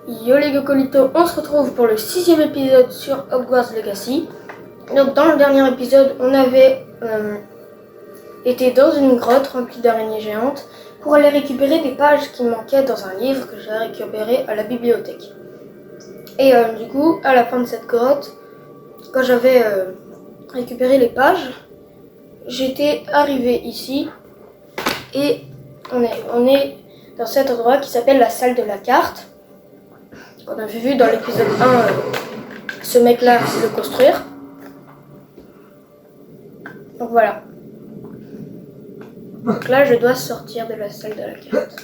Yo les Gokolito, on se retrouve pour le 6e épisode sur Hogwarts Legacy. Donc dans le dernier épisode, on avait été dans une grotte remplie d'araignées géantes pour aller récupérer des pages qui manquaient dans un livre que j'avais récupéré à la bibliothèque. Et du coup, à la fin de cette grotte, quand j'avais récupéré les pages, j'étais arrivé ici et on est dans cet endroit qui s'appelle la salle de la carte. On avait vu dans l'épisode 1 ce mec-là le construire. Donc voilà. Donc là, je dois sortir de la salle de la carte.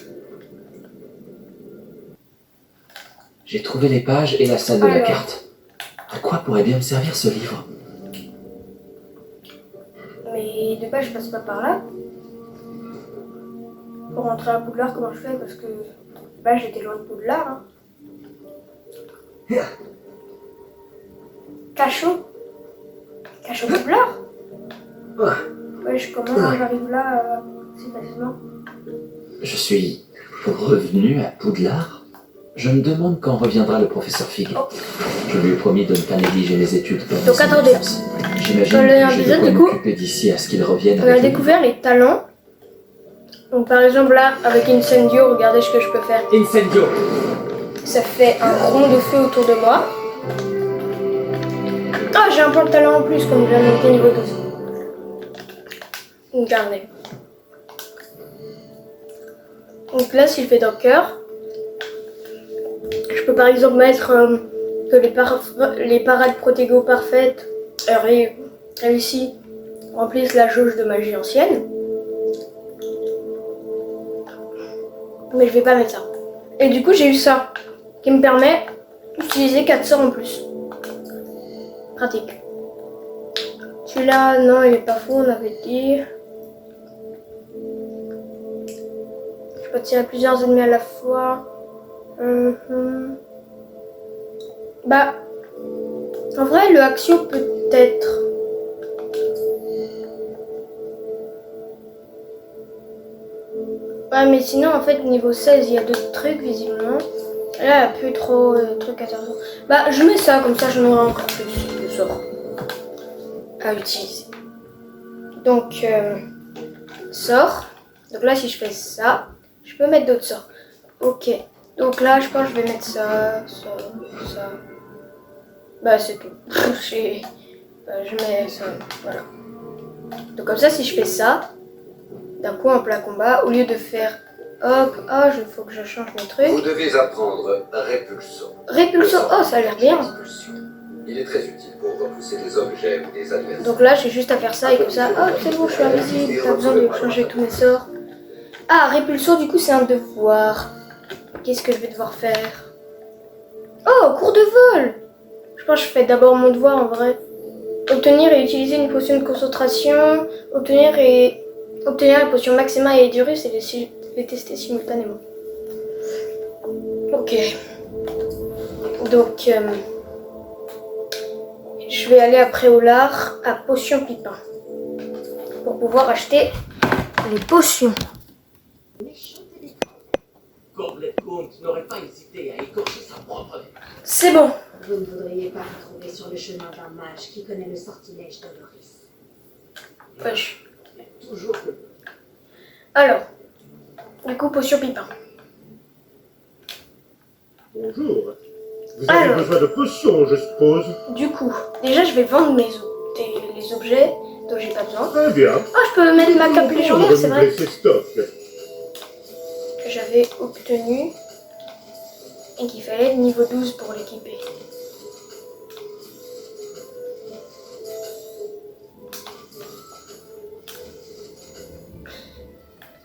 J'ai trouvé les pages et la salle de la carte. À quoi pourrait bien me servir ce livre? Mais de base, je passe pas par là. Pour rentrer à Poudlard, comment je fais? Parce que bah, j'étais loin de Poudlard. Hein. Cachot Poudlard? Ouais, comment j'arrive là si facilement? Je suis revenu à Poudlard. Je me demande quand reviendra le professeur Fig. Je lui ai promis de ne pas négliger mes études. Donc attendez. J'imagine Dans que je dois du coup, m'occuper d'ici à ce qu'il revienne. on a découvert les talents. Donc par exemple là, avec Incendio, regardez ce que je peux faire. Incendio! Ça fait un rond de feu autour de moi. Ah, j'ai un point de talent en plus, comme je viens de monter niveau 12. Regardez. Donc là, si je fais dans le cœur, je peux par exemple mettre que les parades protégo parfaites réussies remplissent la jauge de magie ancienne. Mais je vais pas mettre ça. Et du coup, j'ai eu ça, qui me permet d'utiliser 4 sorts en plus. Pratique. Celui-là, non, il est pas fou, on avait dit. Je peux tirer plusieurs ennemis à la fois. Bah, en vrai, le Axio peut-être. Ouais, mais sinon, en fait, niveau 16, il y a d'autres trucs, visiblement. Là, il n'y a plus trop de trucs à faire. Bah, je mets ça, comme ça, j'en aurai encore plus de sorts à utiliser. Donc, sort. Donc là, si je fais ça, je peux mettre d'autres sorts. Ok. Donc là, je pense que je vais mettre ça. Bah, c'est tout. Je mets ça, voilà. Donc comme ça, si je fais ça, d'un coup en plein combat, au lieu de faire hop, il faut que je change mes trucs. Vous devez apprendre Répulsion. Répulsion, oh ça a l'air bien. Il est très utile pour repousser des objets ou des adversaires. Donc là j'ai juste à faire ça et comme ça, hop c'est bon, je suis invisible, pas besoin de changer tous mes sorts. Ah, Répulsion du coup c'est un devoir. Qu'est-ce que je vais devoir faire? Oh, cours de vol. Je pense que je fais d'abord mon devoir en vrai. Obtenir et utiliser une potion de concentration, obtenir la potion Maxima et Edurus et les tester simultanément. Ok. Donc, je vais aller après au lard à Potion Pipin pour pouvoir acheter les potions. Gorblet Gaunt n'aurait pas hésité à écorcher sa propre vie. C'est bon. Vous ne voudriez pas vous trouver sur le chemin d'un mage qui connaît le sortilège d'Oloris. Wesh. Toujours que... Alors, du coup, Potion Pipin. Bonjour. Vous avez besoin de potions, je suppose. Du coup, déjà, je vais vendre les objets dont j'ai pas besoin. Très bien. Ah, je peux mettre ma cape légendaire, c'est vrai. Ces stocks. Que j'avais obtenu et qu'il fallait niveau 12 pour l'équiper.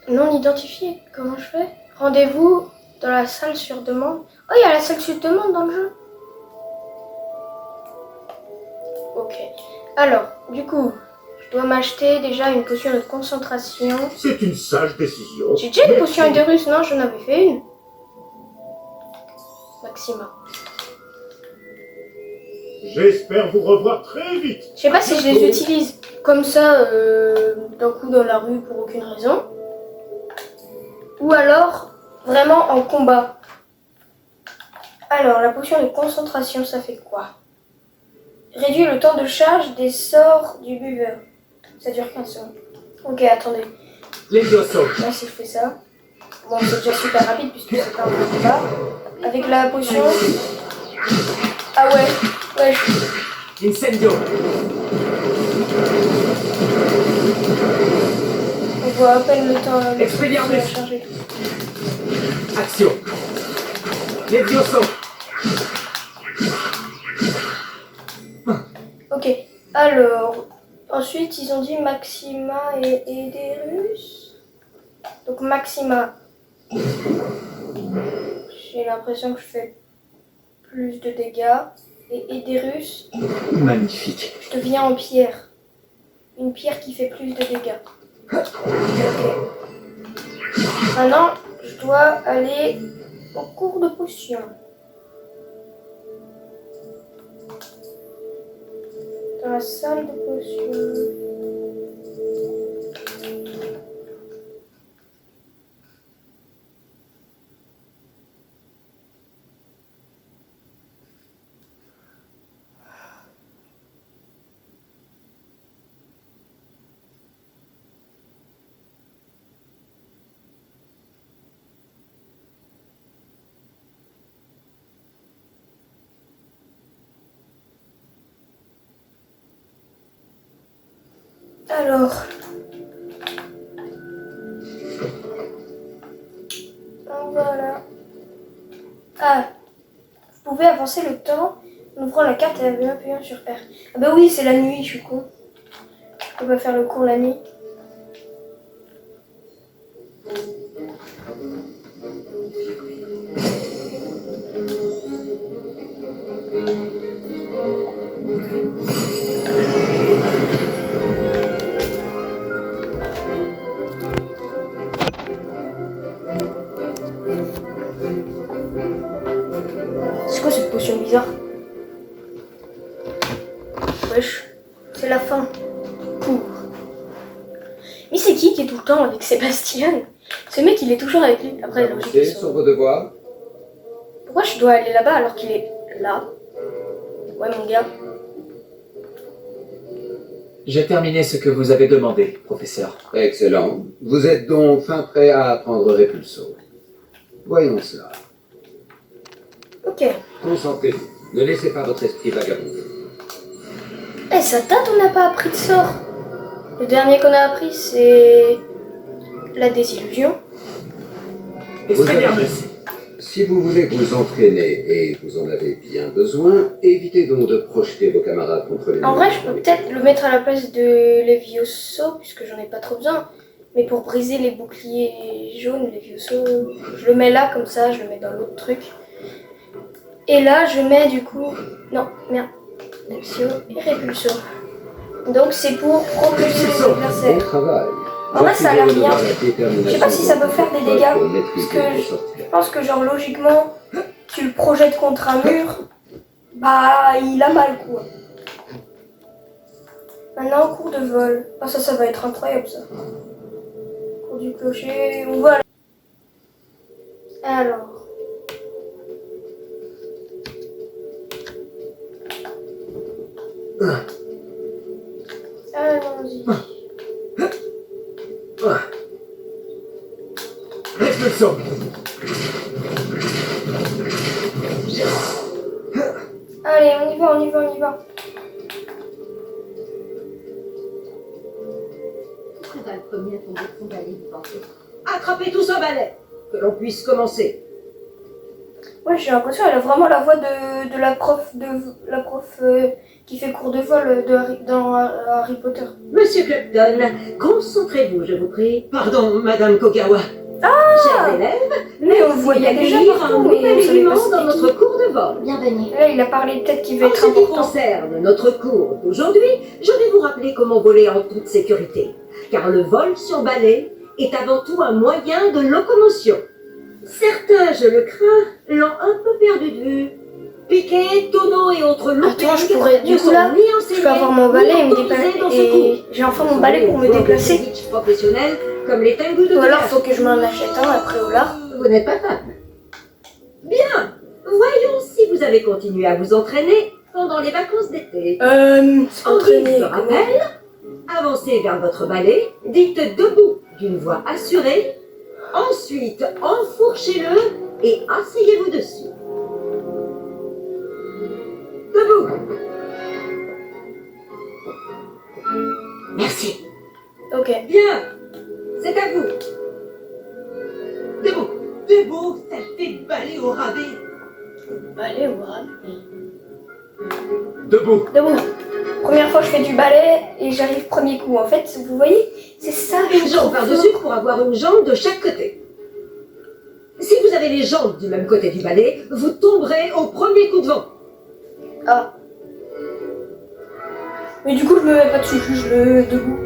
Non identifié, comment je fais? Rendez-vous dans la salle sur demande. Oh, il y a la salle sur demande dans le jeu. Ok. Alors, du coup, je dois m'acheter déjà une potion de concentration. C'est une sage décision. J'ai déjà une potion Edurus, non? J'en avais fait une. Maxima. J'espère vous revoir très vite. Je sais pas si je les utilise comme ça, d'un coup dans la rue pour aucune raison. Ou alors vraiment en combat. Alors, la potion de concentration, ça fait quoi? Réduit le temps de charge des sorts du buveur. Ça dure 15 secondes. Ok, attendez. Levioso. Là, si je fais ça. Bon, c'est déjà super rapide puisque c'est pas un combat. Avec la potion. Ah ouais. Incendio. On voit à peine le temps Expelliarmus. de charger. Action. Levioso. Ok, alors, ensuite ils ont dit Maxima et Ederus. Donc Maxima, j'ai l'impression que je fais plus de dégâts. Et Ederus, Magnifique. je deviens en pierre. Une pierre qui fait plus de dégâts. Ok. Maintenant, je dois aller au cours de potion. Dans la salle de potion. Alors, voilà. Ah, vous pouvez avancer le temps en ouvrant la carte et en appuyant sur R. Ah bah oui, c'est la nuit, je suis con. Je peux pas faire le cours la nuit. C'est quoi cette potion bizarre? Wesh, c'est la fin. Cours. Mais c'est qui est tout le temps avec Sébastien? Ce mec, il est toujours avec lui. Après, logique. Avancez sur vos devoirs. Pourquoi je dois aller là-bas alors qu'il est là? Ouais, mon gars. J'ai terminé ce que vous avez demandé, professeur. Excellent. Vous êtes donc fin prêt à apprendre Repulso. Voyons cela. Ok. Concentrez-vous. Ne laissez pas votre esprit vagabonder. Eh, ça date, on n'a pas appris de sort. Le dernier qu'on a appris, c'est la désillusion. Expelliarmus. Si vous voulez vous entraîner et vous en avez bien besoin, évitez donc de projeter vos camarades contre les En vrai, murs. je peux peut-être le mettre à la place de Levioso, puisque j'en ai pas trop besoin. Mais pour briser les boucliers jaunes, Levioso, je le mets là, comme ça, je le mets dans l'autre truc. Et là, je mets du coup... Non, merde. Axio et Repulso. Donc c'est pour propulser les Bon adversaires. travail. En vrai, ça a l'air bien. Je sais pas si ça peut faire des dégâts, parce que Je pense que genre logiquement, tu le projettes contre un mur, bah il a mal quoi. Maintenant, cours de vol. Ah ça va être incroyable ça. Cours du clocher, on voit. Alors. Allons-y. Expulso. Allez, on y va, on y va, on y va. Qui sera le premier à tomber de son balai, vous pensez? Attrapez tous un balai, que l'on puisse commencer. Ouais, j'ai l'impression qu'elle a vraiment la voix de la prof qui fait cours de vol dans Harry Potter. Monsieur Clapton, concentrez-vous, je vous prie. Pardon, Madame Kogawa. Chers élèves, Mais on le voyait déjà d'accueillir partout, un mais nouvel on savait élément pas c'était dans qui. notre cours de vol. Bienvenue. Là, il a parlé peut-être qu'il va En être ce qui important. concerne notre cours d'aujourd'hui, je vais vous rappeler comment voler en toute sécurité. Car le vol sur balai est avant tout un moyen de locomotion. Certains, je le crains, l'ont un peu perdu de vue. Piquets, tonneaux et autres loopings Attends, je pourrais, du ne coup sont là, ni je enseignés peux avoir mon balai et me ni autorisés déplacer. dans ce cours. Et j'ai enfin mon balai pour me déplacer. Professionnels comme les tengus de Ou alors village. faut que je m'en achète un après au lard. Vous n'êtes pas fan. Bien, voyons avez continué à vous entraîner pendant les vacances d'été. S'entraîner. Je rappelle, avancez vers votre balai, dites debout d'une voix assurée, ensuite enfourchez-le et asseyez-vous dessus. Debout. Merci. Ok. Bien. C'est à vous. Debout. Debout, saleté de balai au rabais. Balai ou rame? Debout. Debout. Première fois que je fais du balai et j'arrive premier coup. En fait, vous voyez, c'est ça. Une jambe par-dessus pour avoir une jambe de chaque côté. Si vous avez les jambes du même côté du balai, vous tomberez au premier coup de vent. Ah. Mais du coup, je me mets pas dessus, je le debout.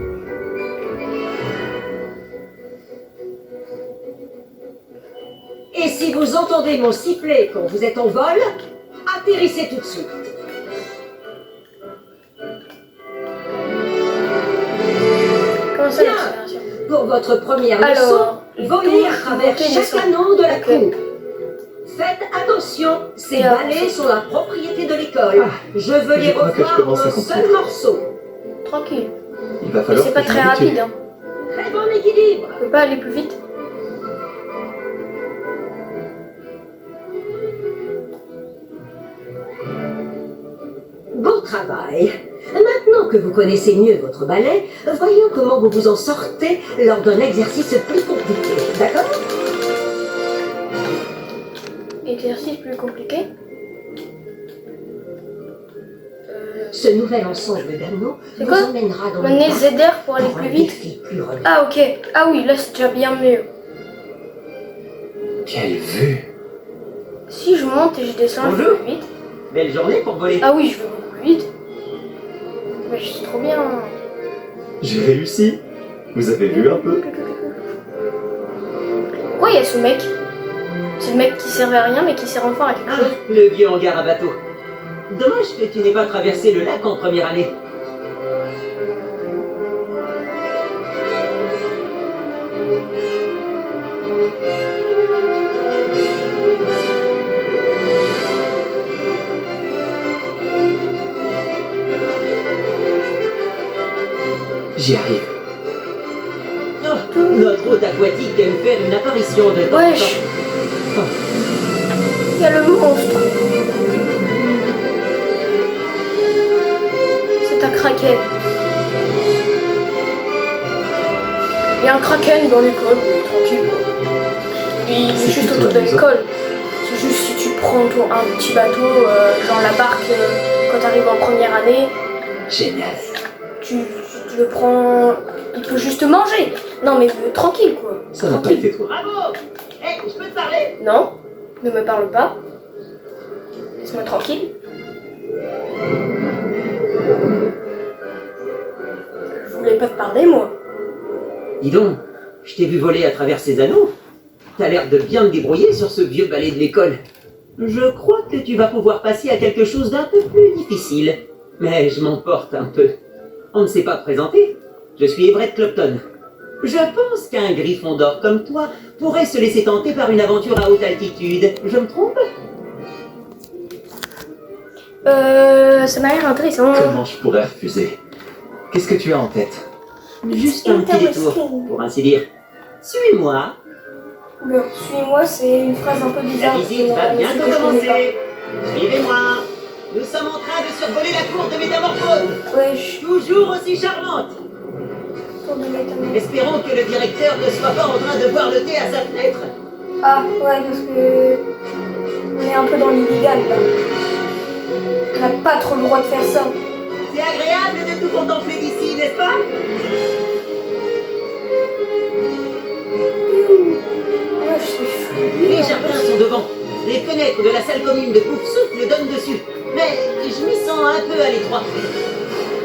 Et si vous entendez mon sifflet quand vous êtes en vol, atterrissez tout de suite. Comment ça, Bien. l'accélération? Pour votre première Alors, leçon, les volez à touches, travers montée, chaque descente. anneau de la Ok. cour. Faites attention, ces Et balais avancer. sont la propriété de l'école. Je veux les crois que je revoir commence à en un comprendre. seul morceau. Tranquille. Il va Mais falloir c'est pas que je très m'habitue. rapide, hein. Très bon équilibre. On peut pas aller plus vite. Bon travail. Maintenant que vous connaissez mieux votre balai, voyons comment vous vous en sortez lors d'un exercice plus compliqué. D'accord? Exercice plus compliqué. Ce nouvel ensemble d'anneaux C'est vous quoi? emmènera dans Mener le ZR pour aller pour plus un vite. défi plus relevé. Ah ok. Ah oui, là c'est déjà bien mieux. Quelle vue! Si je monte et je descends, je vais Bonjour. plus vite. Belle journée pour voler. Ah oui, je vais beaucoup plus vite. Mais c'est trop bien. J'ai réussi! Vous avez vu un peu? Pourquoi il y a ce mec? C'est le mec qui servait à rien mais qui sert enfin à quelque Ah, chose. le vieux hangar à bateau. Dommage que tu n'aies pas traversé le lac en première année. J'y arrive. Oh, notre hôte aquatique aime faire une apparition de temps en Wesh. temps. Il y a le monstre. C'est un kraken. Il y a un kraken dans l'école, mais tranquille. Il est C'est juste plutôt autour de amusant. l'école. C'est juste si tu prends un petit bateau, genre la barque, quand tu arrives en première année, Génial. tu le prends. Il peut juste manger. Non mais tranquille quoi. Ça n'a pas Tranquille. été trop. Bravo. Hé, je peux te parler? Non, ne me parle pas. Laisse-moi tranquille. Je voulais pas te parler, moi. Dis donc, je t'ai vu voler à travers ces anneaux. T'as l'air de bien te débrouiller sur ce vieux balai de l'école. Je crois que tu vas pouvoir passer à quelque chose d'un peu plus difficile. Mais je m'emporte un peu. On ne s'est pas présenté. Je suis Everett Clopton. Je pense qu'un griffon d'or comme toi pourrait se laisser tenter par une aventure à haute altitude. Je me trompe? Ça m'a l'air intéressant. Comment je pourrais refuser? Qu'est-ce que tu as en tête? Juste un petit détour, pour ainsi dire. Suis-moi. Le suis-moi, c'est une phrase un peu La bizarre. visite va parce que bientôt je connais commencer. Suivez-moi. Nous sommes en train de survoler la cour de métamorphose. pas. Wesh, Toujours aussi charmante. tour de métamorphose. Espérons que le directeur ne soit pas en train de boire le thé à sa fenêtre. Ah, ouais, parce que. On est un peu dans l'illégal là. On n'a pas trop le droit de faire ça. C'est agréable de tout contempler d'ici, n'est-ce pas? Wesh, c'est fou. Les jardins sont devant. Les fenêtres de la salle commune de Pouf Souffle donnent dessus. Mais je m'y sens un peu à l'étroit.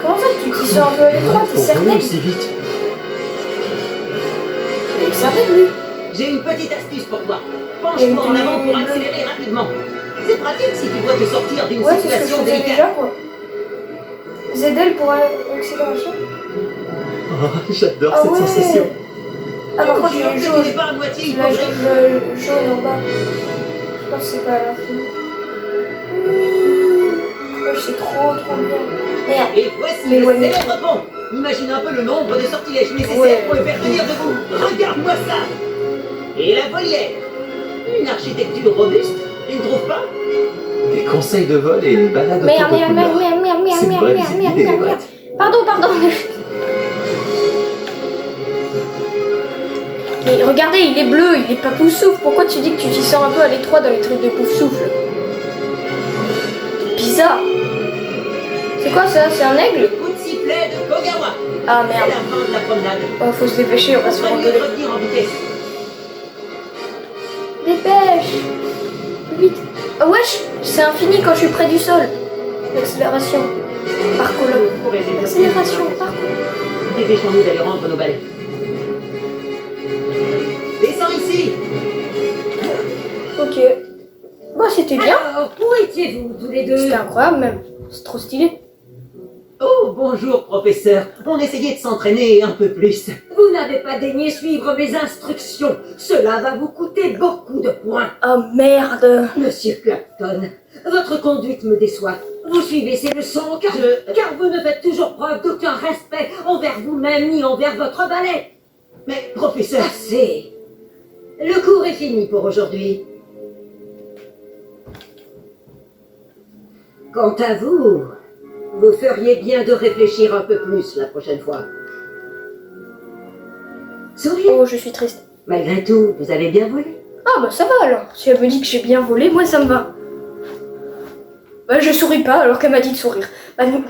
Comment ça, tu t'y sens un peu à l'étroit? T'es Pour voler certaine? aussi vite. T'es certaine, lui? J'ai une petite astuce pour toi. Penche-toi en avant pour accélérer rapidement. C'est pratique si tu dois te sortir d'une Ouais, c'est ce que je situation faisais délicate. déjà, quoi. ZL pour accélération. Oh, j'adore Ah cette ouais. sensation. Ah, par contre, Je il suis est sûr que tu jaune. n'es pas à moitié La hypocrite. jaune en bas. Je pense que c'est pas à la fin. trop bien. Merde. Et voici Mais le ouais, mais- célèbre pont. Imagine un peu le nombre de sortilèges nécessaires Ouais. pour le faire venir debout. Regarde-moi ça. Et la volière. Une architecture robuste, tu ne trouves pas? Des conseils de vol et une balade autour Merde, de merde, Poudlard. merde, merde, merde, C'est une merde, vraie merde, visite merde, guidée, merde, ouais. merde. Pardon, pardon. Mais regardez, il est bleu, il est pas pouf-souffle. Pourquoi tu dis que tu t'y sens un peu à l'étroit dans les trucs de pouf-souffle? Bizarre. C'est quoi ça? C'est un aigle? Le coup de sifflet de Kogawa. Ah C'est merde. la fin de la promenade. Oh, faut se dépêcher, on va On se faire ferait mieux de engueuler. revenir en vitesse. Dépêche! Plus vite. Ah wesh! C'est infini quand je suis près du sol. L'accélération. Par colonne. Pour aider Accélération, par Dépêchons-nous d'aller rendre nos balais. Descends ici. Ok. Bah c'était bien. Alors, où étiez-vous tous les deux? C'était incroyable même. C'est trop stylé. Oh, bonjour, professeur. On essayait de s'entraîner un peu plus. Vous n'avez pas daigné suivre mes instructions. Cela va vous coûter beaucoup de points. Oh merde. Monsieur Clapton, votre conduite me déçoit. Vous suivez ces leçons car vous ne faites toujours preuve d'aucun respect envers vous-même ni envers votre balai. Mais, professeur... Assez. Le cours est fini pour aujourd'hui. Quant à vous, vous feriez bien de réfléchir un peu plus la prochaine fois. Souriez. Oh, je suis triste. Malgré tout, vous avez bien volé. Ah bah ça va alors. Si elle me dit que j'ai bien volé, moi ça me va. Bah je souris pas alors qu'elle m'a dit de sourire. Bah non.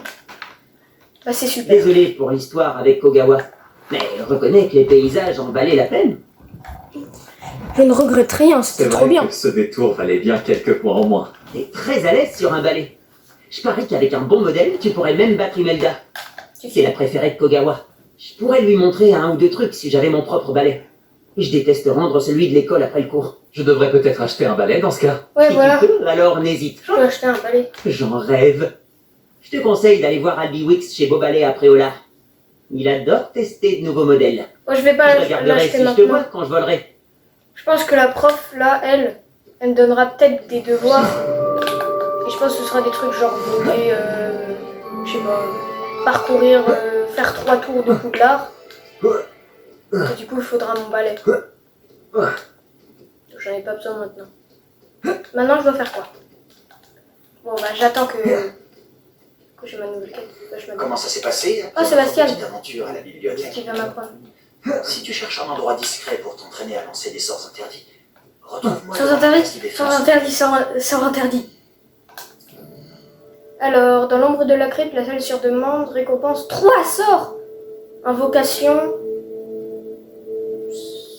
Bah c'est super. Désolé pour l'histoire avec Kogawa. Mais reconnais que les paysages en valaient la peine. Je ne regrette rien, C'est c'était trop vrai bien. que ce détour valait bien quelques points en moins. T'es très à l'aise sur un balai. Je parie qu'avec un bon modèle, tu pourrais même battre Imelda. C'est la préférée de Kogawa. Je pourrais lui montrer un ou deux trucs si j'avais mon propre balai. Je déteste rendre celui de l'école après le cours. Je devrais peut-être acheter un balai dans ce cas. Ouais Si voilà. tu peux, alors n'hésite. Je peux acheter un balai. J'en rêve. Je te conseille d'aller voir Albi Wix chez Beaubalais à Préolard. Il adore tester de nouveaux modèles. Moi je vais Je pas regarderai l'acheter si je te maintenant. vois quand je volerai. Je pense que la prof là, elle me donnera peut-être des devoirs. Et je pense que ce sera des trucs genre voler, je sais pas, parcourir, faire 3 tours de Poudlard. Et du coup il faudra mon balai. Donc j'en ai pas besoin maintenant. Maintenant je dois faire quoi? Bon bah j'attends que j'ai ma nouvelle quête. Bah, je m'attends. Comment ça s'est passé Ah, Sébastien. Petite aventure à la Qu'est-ce bibliothèque. qu'il va m'apprendre? Si tu cherches un endroit discret pour t'entraîner à lancer des sorts interdits, retrouve-moi Sans devant la interdit, place de sans défense. interdit, sans interdit. Alors, dans l'ombre de la crypte, la salle sur demande récompense 3 sorts. Invocation.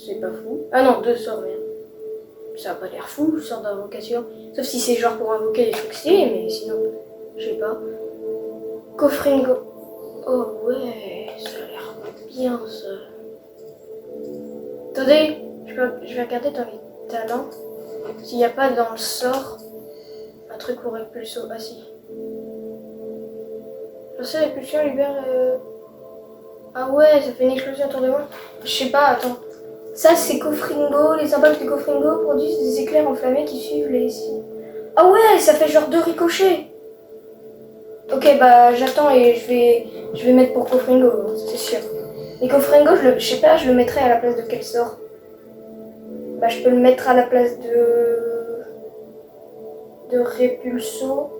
C'est pas fou. Ah non, 2 sorts, rien. Ça a pas l'air fou, sort d'invocation. Sauf si c'est genre pour invoquer des trucs stylés, mais sinon, je sais pas. Coffringo. Oh ouais, ça a l'air bien ça. Attendez, je vais regarder dans les talents. S'il n'y a pas dans le sort un truc pour répulsion. Ah si. Lancer répulsion libère. Ah ouais, ça fait une explosion autour de moi. Je sais pas, attends. Ça c'est Coffringo, les impacts de Coffringo produisent des éclairs enflammés qui suivent les. Ah ouais, ça fait genre 2 ricochets. Ok, bah j'attends et je vais mettre pour Coffringo, hein, c'est sûr. Et Coffringo, je sais pas, je le mettrai à la place de quel sort? Bah je peux le mettre à la place de Répulso.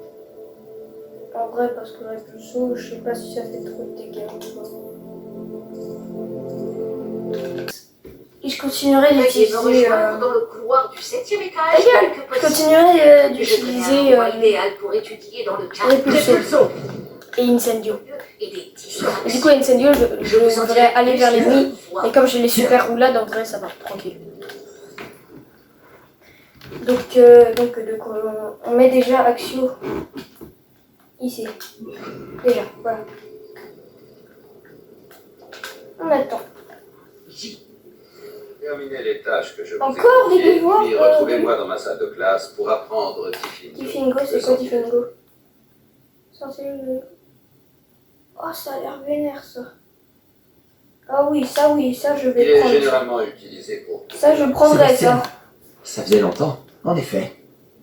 En vrai, parce que Répulso, je sais pas si ça fait trop de dégâts ou pas. Et je continuerai Veuillez me d'utiliser... rejoindre dans le couloir du 7e étage. Ta gueule, dès que je possible. continuerai Je connais d'utiliser un endroit idéal pour étudier dans le cadre Répulso et Incendio. et des petits Et du coup, Incendio, je devrais aller vers l'ennemi. Et comme j'ai les super roulades, en vrai, ça va, tranquille. Donc on met déjà Axio ici. Déjà, voilà. On attend. Terminez les tâches que je vous ai Encore des confiées, devoirs, puis retrouvez-moi dans ma salle de classe pour apprendre Tifingo. Tifingo, c'est quoi Tifingo? Censé le... Oh, ça a l'air vénère ça. Ah oui, ça je Il vais est prendre. généralement utilisé pour... Ça, je prendrai Sébastien. ça. Ça faisait longtemps. En effet.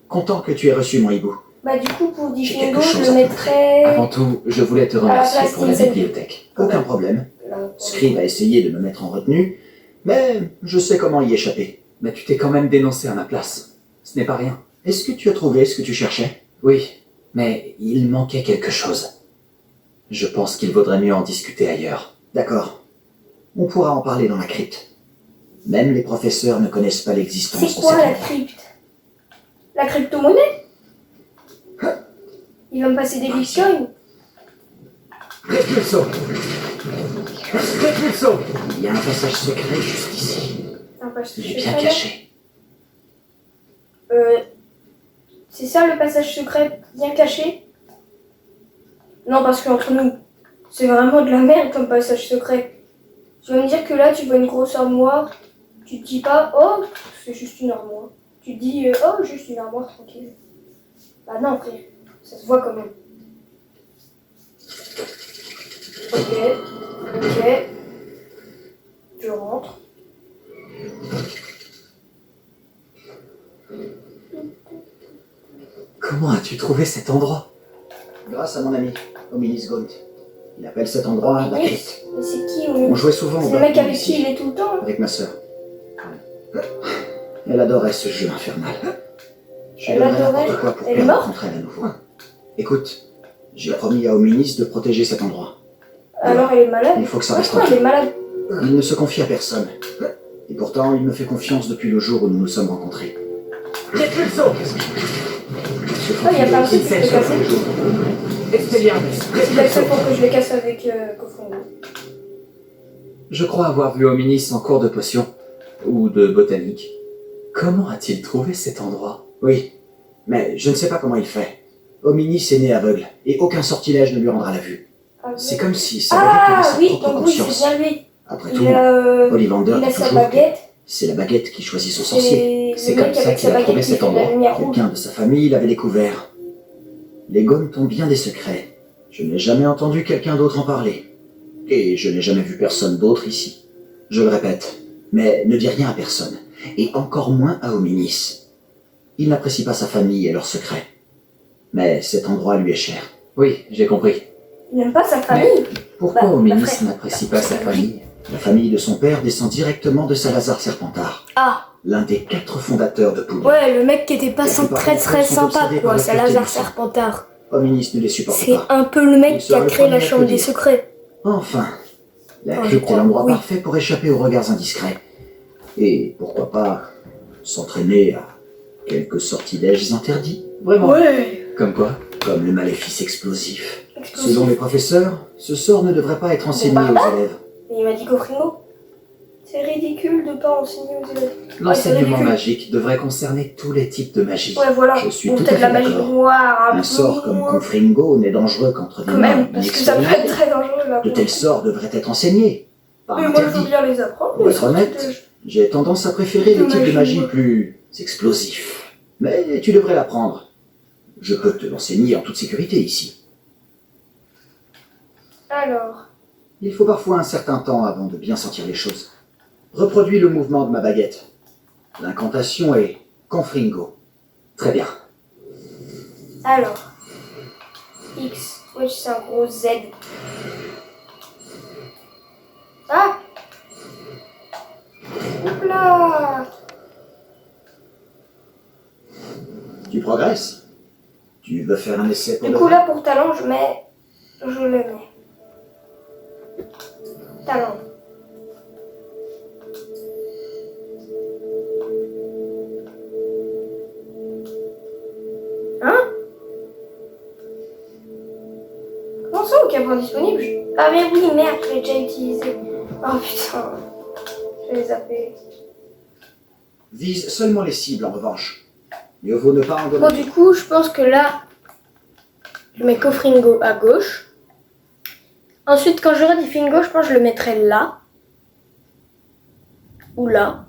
Content que tu aies reçu mon hibou. Bah du coup pour J'ai Diffingo, quelque je chose le à mettrais Avant tout, je voulais te à la remercier place pour la d'Incendio. bibliothèque. Aucun problème. Là, Scribe a essayé de me mettre en retenue, mais je sais comment y échapper. Mais tu t'es quand même dénoncé à ma place. Ce n'est pas rien. Est-ce que tu as trouvé ce que tu cherchais? Oui, mais il manquait quelque chose. Je pense qu'il vaudrait mieux en discuter ailleurs. D'accord. On pourra en parler dans la crypte. Même les professeurs ne connaissent pas l'existence de c'est quoi cette la endroit. crypte? La crypto-monnaie? Il va me passer des bitcoins? Répulsons. Répulsons. Il y a un passage secret juste ici. Un passage Il est bien secret, là. caché. C'est ça le passage secret bien caché? Non, parce qu'entre nous, c'est vraiment de la merde comme passage secret. Tu vas me dire que là, tu vois une grosse armoire, tu te dis pas, oh, c'est juste une armoire. Tu te dis, oh, juste une armoire tranquille. Bah non, frère, ça se voit quand même. Ok. Je rentre. Comment as-tu trouvé cet endroit? Grâce à mon ami, Hominis Gaunt. Il appelle cet endroit la crypte. Mais c'est qui On jouait souvent au C'est le mec bâton avec qui ici, il est tout le temps. Hein. avec ma sœur. Elle adorait ce jeu infernal. Je Elle donnerais adorait. n'importe quoi pour Elle est perdre morte contre elle à nouveau. Écoute, j'ai promis à Hominis de protéger cet endroit. Alors elle est malade. Il faut que ça reste Pourquoi elle est malade? Il ne se confie à personne. Et pourtant, il me fait confiance depuis le jour où nous nous sommes rencontrés. Répulsons. Ah, il y a pas un truc que je peux casser. Expelliarmus. C'est l'accepte pour que je le casse avec Kofongo. Je crois avoir vu Hominis en cours de potion, ou de botanique. Comment a-t-il trouvé cet endroit? Oui, mais je ne sais pas comment il fait. Hominis est né aveugle, et aucun sortilège ne lui rendra la vue. C'est comme si sa baguette avait Ah sa oui, propre donc oui, conscience. c'est bien lui. Après Il tout, a, Ollivander il a dit sa toujours que baguette. c'est la baguette qui choisit son sorcier. C'est C'est le comme mec ça avec qu'il sa a trouvé baguette qui cet fait de la endroit. lumière rouge. Quelqu'un de sa famille l'avait découvert. Les Gaunt ont bien des secrets. Je n'ai jamais entendu quelqu'un d'autre en parler. Et je n'ai jamais vu personne d'autre ici. Je le répète, mais ne dis rien à personne. Et encore moins à Hominis. Il n'apprécie pas sa famille et leurs secrets. Mais cet endroit lui est cher. Oui, j'ai compris. Il n'aime pas sa famille. Pourquoi Bah, Hominis frère. n'apprécie pas sa famille? La famille de son père descend directement de Salazar Serpentard, Ah, l'un des 4 fondateurs de Poudlard. ouais, le mec qui était pas La plupart très d'entre très eux sont sympa obsédés quoi, par la Salazar fierté du sang. Serpentard. Hominis ne les supporte C'est pas. un peu le mec Il qui a serait créé le la premier à chambre te des dire. secrets. Enfin, la Oh, je crypte est crois, l'endroit oui. parfait pour échapper aux regards indiscrets. Et pourquoi pas s'entraîner à quelques sortilèges interdits. Vraiment. Ouais. Comme quoi? Comme le maléfice explosif. Explosif. Selon les professeurs, ce sort ne devrait pas être enseigné Bon, aux élèves. Et il m'a dit Kofongo. C'est ridicule de pas enseigner aux élèves. L'enseignement ridicule. magique devrait concerner tous les types de magie. Ouais, voilà. Je suis Ou tout à peut-être fait la magie d'accord. noire, Un peu sort comme moins. Confringo n'est dangereux qu'entre des Quand mains même, parce que ça peut être inexpérimentées. très dangereux là. De tels sorts devraient être enseignés. Pas Mais moi je veux interdits. bien les apprendre. Pour mais être c'est honnête, tout, j'ai tendance à préférer les De types de magie, magie ouais. plus explosifs. Mais tu devrais l'apprendre. Je peux te l'enseigner en toute sécurité ici. Alors, Il faut parfois un certain temps avant de bien sentir les choses. Reproduis le mouvement de ma baguette. L'incantation est Confringo. Très bien. alors. X. Ouais, c'est un gros Z. Ah! Hop là! Tu progresses? Tu veux faire un essai pour Du de coup, vrai? là, pour talent, je mets. Je le mets. Talent. Hein? Comment ça, aucun point disponible? Ah, mais oui, merde, je l'ai déjà utilisé. Oh putain. Je vais zapper. Vise seulement les cibles en revanche. Mieux vaut ne pas en Bon, donner. du coup, je pense que là, je mets Kofongo à gauche. Ensuite, quand j'aurai Diffingo, je pense que je le mettrai là. Ou là.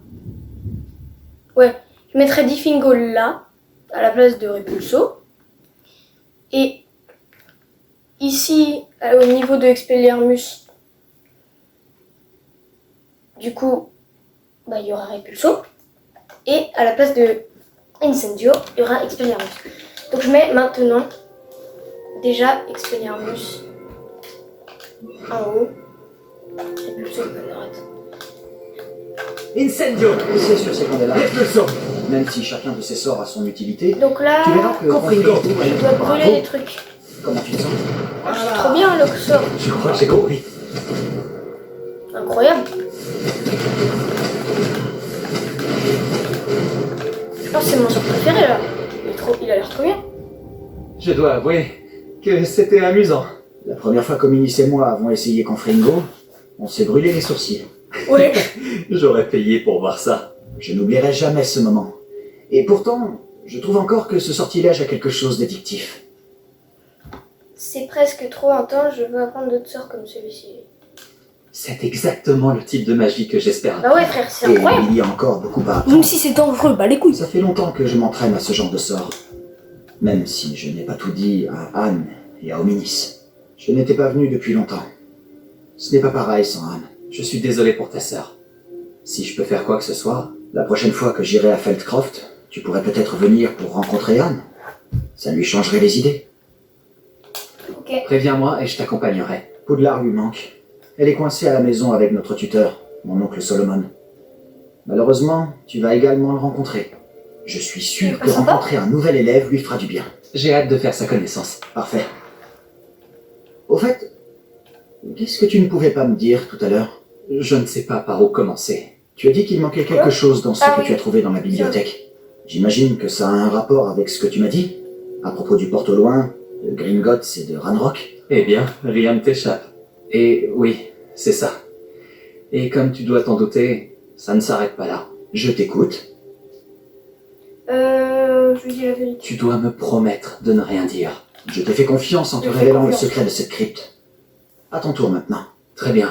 Ouais, je mettrai Diffingo là, à la place de Repulso. Et ici, au niveau de Expelliarmus, du coup, bah, il y aura Repulso. Et à la place de Incendio, il y aura Expelliarmus. Donc je mets maintenant déjà Expelliarmus en haut. Et plutôt le arrête. Incendio. C'est sur ces candélabres. Expulsion. Même si chacun de ces sorts a son utilité, Donc là, tu verras que... Confringo. je dois brûler des trucs. Comment tu te sens? C'est trop bien le sort. Je crois que j'ai compris. Incroyable. Je pense que c'est mon sort préféré là. Il a l'air trop bien. Je dois avouer que c'était amusant. La première fois qu'Ominis et moi avons essayé Confringo, on s'est brûlé les sourcils. Ouais. J'aurais payé pour voir ça. Je n'oublierai jamais ce moment. Et pourtant, je trouve encore que ce sortilège a quelque chose d'addictif. C'est presque trop intense, je veux apprendre d'autres sorts comme celui-ci. C'est exactement le type de magie que j'espère. Bah ouais frère, c'est Et incroyable. il y a encore beaucoup à apprendre. Même si c'est dangereux, bah les couilles. Ça fait longtemps que je m'entraîne à ce genre de sort. Même si je n'ai pas tout dit à Anne et à Ominis. Je n'étais pas venu depuis longtemps. Ce n'est pas pareil sans Anne. Je suis désolé pour ta sœur. Si je peux faire quoi que ce soit, la prochaine fois que j'irai à Feldcroft, tu pourrais peut-être venir pour rencontrer Anne. Ça lui changerait les idées. Ok. Préviens-moi et je t'accompagnerai. Poudlard lui manque. Elle est coincée à la maison avec notre tuteur, mon oncle Solomon. Malheureusement, tu vas également le rencontrer. Je suis sûr que rencontrer un nouvel élève lui fera du bien. J'ai hâte de faire sa connaissance. Parfait. Au fait, qu'est-ce que tu ne pouvais pas me dire tout à l'heure? Je ne sais pas par où commencer. Tu as dit qu'il manquait quelque chose dans ce que tu as trouvé dans la bibliothèque. J'imagine que ça a un rapport avec ce que tu m'as dit, à propos du porte au loin, de Gringotts et de Ranrock. Eh bien, rien ne t'échappe. Et oui, c'est ça. Et comme tu dois t'en douter, ça ne s'arrête pas là. Je t'écoute. Je lui dis la vérité. Tu dois me promettre de ne rien dire. Je te fais confiance en te Je fais révélant le confiance. secret de cette crypte. À ton tour maintenant. Très bien.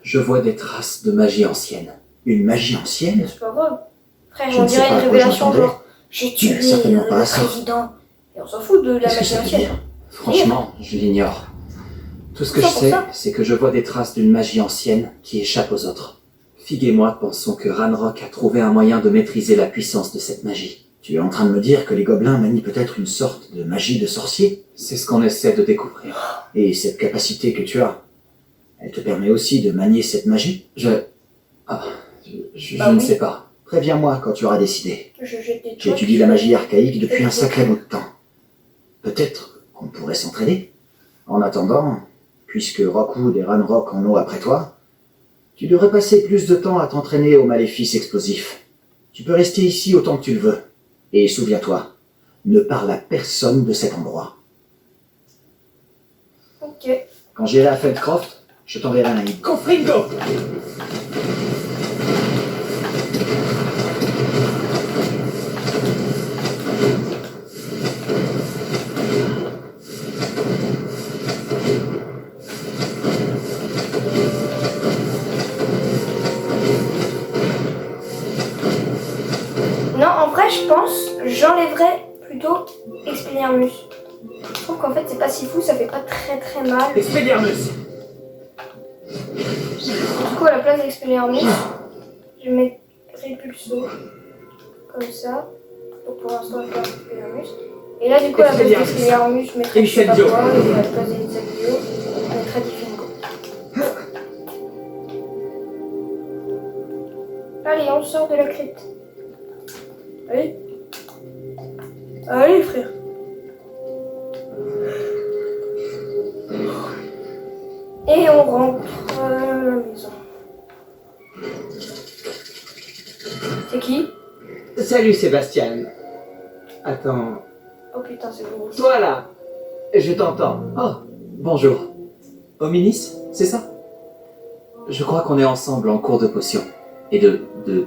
Je vois des traces de magie ancienne. Une magie ancienne? C'est pas grave. Frère, Je on ne sais dirait pas une à quoi révélation j'entendais. genre j'ai tué Mais certainement pas le à ça. président. Et on s'en fout de la Qu'est-ce que magie ça veut ancienne. dire? Franchement, je l'ignore. Tout ce que je C'est pour sais, ça. c'est que je vois des traces d'une magie ancienne qui échappe aux autres. Fig et moi pensons que Ranrock a trouvé un moyen de maîtriser la puissance de cette magie. Tu es en train de me dire que les gobelins manient peut-être une sorte de magie de sorcier? C'est ce qu'on essaie de découvrir. Et cette capacité que tu as, elle te permet aussi de manier cette magie? Je Bah ne oui. sais pas. Préviens-moi quand tu auras décidé. Je jette des trucs. J'étudie la magie archaïque depuis un sacré bout de temps. Peut-être qu'on pourrait s'entraider. En attendant, puisque Rockwood et Ranrock en ont après toi, tu devrais passer plus de temps à t'entraîner aux maléfices explosifs. Tu peux rester ici autant que tu le veux. Et souviens-toi, ne parle à personne de cet endroit. Ok. Quand j'irai à Feldcroft, je t'enverrai un guide. Confringo. Non, en vrai, je pense, j'enlèverais plutôt Expelliarmus. Je trouve qu'en fait, c'est pas si fou, ça fait pas très très mal. Expelliarmus. Du coup, à la place d'Expelliarmus, je mets Répulso. Comme ça. Donc pour l'instant, je vais faire Expelliarmus. Et là, du coup, à la place d'Expelliarmus, je mettrais je sais pas quoi. Et à la place d'Incendio, je mettrais Diffingo. Allez, on sort de la crypte. Allez. Allez, frère. Et on rentre à la maison. C'est qui? Salut Sébastien. Attends, Oh putain, c'est bon. toi là, je t'entends. Oh, bonjour. Ominis, c'est ça? Je crois qu'on est ensemble en cours de potions. Et de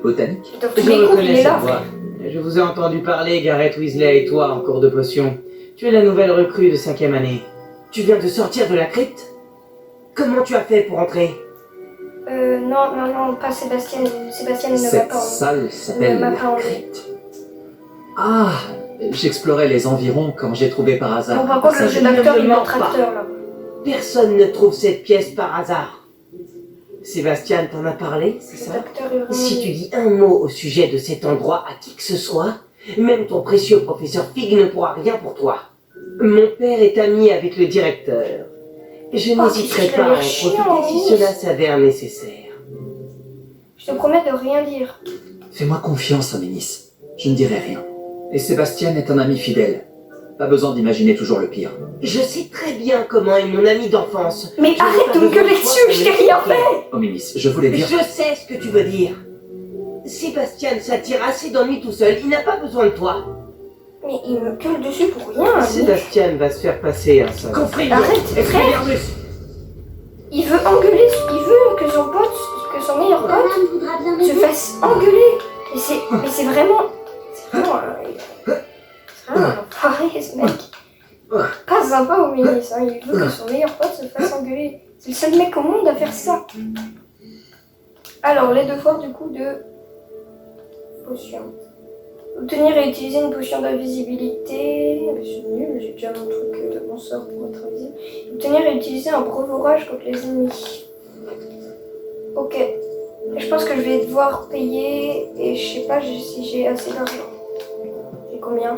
botanique. Putain, Je tous les coups, il reconnais est là, cette voix. frère. Je vous ai entendu parler, Gareth Weasley et toi, en cours de potion. Tu es la nouvelle recrue de 5e année. Tu viens de sortir de la crypte? Comment tu as fait pour entrer? Non, pas Sébastien. Sébastien ne va Cette pas en... salle s'appelle ne m'a la pas enlevé. crypte. Ah, j'explorais les environs quand j'ai trouvé par hasard. Bon, par un contre, le passage. jeu d'acteur, il est Ne en mens tracteur, là. Personne ne trouve cette pièce par hasard. Sébastien t'en a parlé, c'est Cet ça? acteur est vraiment... Si tu dis un mot au sujet de cet endroit à qui que ce soit, même ton précieux professeur Fig ne pourra rien pour toi. Mon père est ami avec le directeur. Je n'hésiterai qu'est-ce qu'il a pas à en l'air chiant, profiter si oui. cela s'avère nécessaire. Je te promets de rien dire. Fais-moi confiance, Aménis. Je ne dirai rien. Et Sébastien est un ami fidèle. Pas besoin d'imaginer toujours le pire. Je sais très bien comment est mon ami d'enfance. Mais Je n'ai arrête pas de me besoin gueuler toi dessus, pour je me t'ai rien l'expliquer. fait. Aménis, je voulais dire... Je sais ce que tu veux dire. Sébastien s'attire assez d'ennuis tout seul, il n'a pas besoin de toi. Mais il me gueule dessus pour rien. lui. Sébastien va se faire passer un seul. Arrête, frère. Il veut engueuler, il veut que son pote, que son meilleur pote Madame voudra bien se m'aider. fasse engueuler. Mais c'est vraiment... C'est vraiment un enfoiré, ce mec. Pas sympa au ministre, hein. Il veut que son meilleur pote se fasse engueuler. C'est le seul mec au monde à faire ça. Alors, les devoirs du coup de potion. Obtenir et utiliser une potion d'invisibilité. C'est nul, j'ai déjà mon truc de mon sort pour être invisible. Obtenir et utiliser un breuvorage contre les ennemis. Ok. Je pense que je vais devoir payer et je sais pas si j'ai assez d'argent. J'ai combien?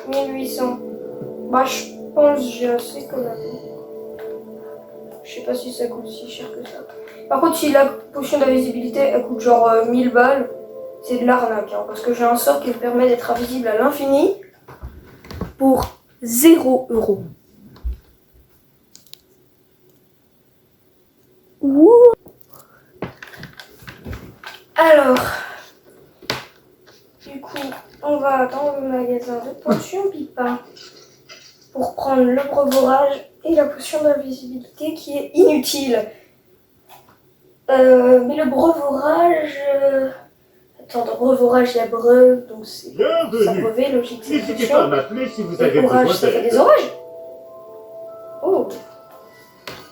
1800. Bah je pense que j'ai assez quand même. Je sais pas si ça coûte si cher que ça. Par contre si la potion d'invisibilité elle coûte genre 1000 balles, c'est de l'arnaque hein, parce que j'ai un sort qui me permet d'être invisible à l'infini pour 0 €. Ouh. Alors, du coup, on va dans le magasin de potions Pipa pour prendre le breuvorage et la potion d'invisibilité qui est inutile. Mais le breuvorage... Attends, dans breuvorage il y a breuve, donc c'est ça Bienvenue. brevet, logique c'est N'hésitez pas à potion. m'appeler si vous Et avez orage, besoin ça fait des d'aide. orages. Oh,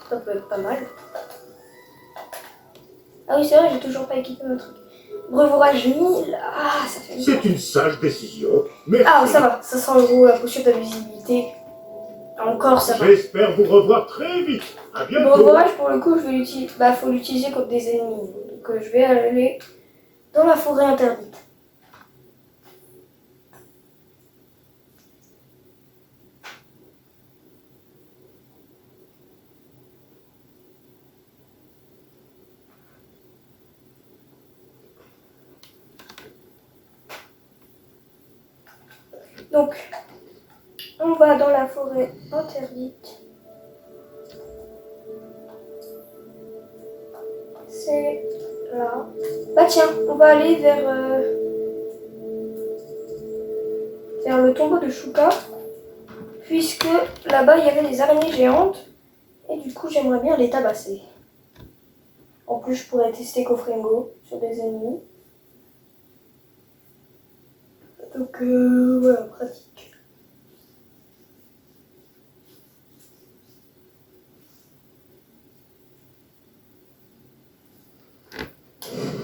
ça peut être pas mal. Ah oui, c'est vrai, j'ai toujours pas équipé mon truc. Breuvorage 1000, ah, ça fait C'est une sage décision. Merci. Ah, ça va, 500 € la potion d'invisibilité. Encore, ça va. J'espère vous revoir très vite. À Le bientôt. breuvorage, pour le coup, je vais l'utiliser. Bah, faut l'utiliser contre des ennemis. Donc, je vais aller dans la forêt interdite. Donc, on va dans la forêt interdite. C'est là. Bah tiens, on va aller vers le tombeau de Shuka, puisque là-bas il y avait des araignées géantes, et du coup j'aimerais bien les tabasser. En plus je pourrais tester Kofringo sur des ennemis. Donc voilà, pratique.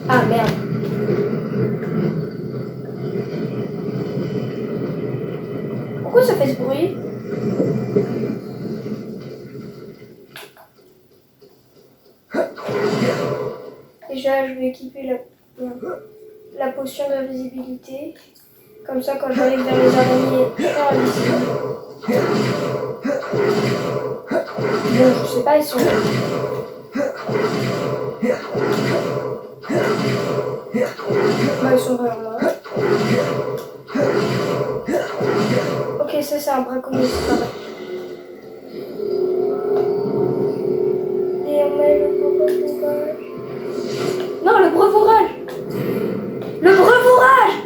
Ah merde. Pourquoi ça fait ce bruit? Déjà je vais équiper la potion d'invisibilité. Comme ça quand j'arrive vers les araignées, je suis invisible. Bon, je sais pas, ils sont là. Bah, ils sont vers moi. Ok, ça c'est un braconnier, c'est pas vrai. Et on met le breuvorage. Non, le breuvorage! Le breuvorage!